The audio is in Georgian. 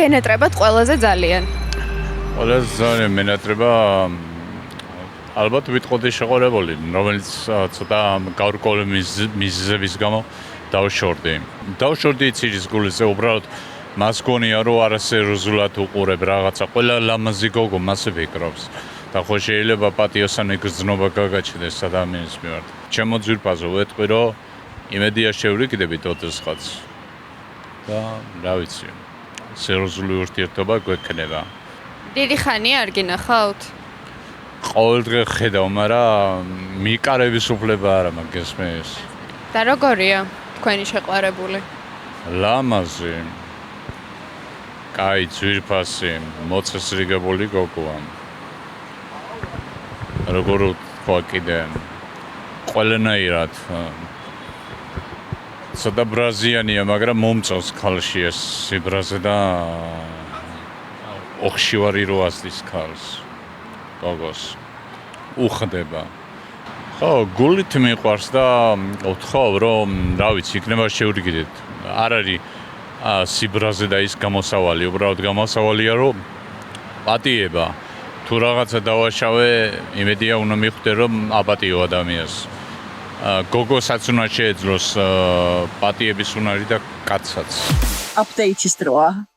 გენეტრებათ ყველაზე ძალიან? ყველაზე ძალიან მენატრება ალბათ ვიტყოდი შეყოლებული, რომელიც ცოტა გაურკვეველი მიზეზების გამო დავშორდი. დავშორდი ცირის გულის, უბრალოდ მას გონია რომ არასერიოზულად უყურებ რაღაცა, ყველა ლამაზი გოგო მასე ვიკრობს. და ხო შეიძლება პატიოსანი გრძნობა გაგაჩნდეს ადამიანის მიმართ. ჩემო ძვირფასო ვეთყვი რომ იმედია შევრიგდებით ოდესღაც. და რა ვიცი, სერიოზული ურთიერთობა გვექნება. დიდი ხანია არ გინახავთ? ყოველდღე ხედავ, მაგრამ მიკარების უფლება არა მაგას მეს. და როგორია თქვენი შეყვარებული? ლამაზი. კაი, ძვირფასი, მოწესრიგებული გოგოა. როგორ თქვა კიდე ყველანაირად ცოტა ბრაზიანია, მაგრამ მომწონს ქალში ეს სიბრაზე და ოხშივარი რო ასდის ქალს. გოგოს უხდება. ხო, გულით მიყვარს და ვთხოვ რომ, რა ვიცი, იქნება შევრიგდეთ. არ არის სიბრაზე და ის გამოსავალი, უბრალოდ გამოსავალია რომ პატიება. თუ რაღაცა დავაშავე, იმედია უნდა მიხვდე რომ აპატიო ადამიანს. გოგოსაც უნდა შეეძლოს პატიების უნარი და კაცსაც. აპდეიტის დროა.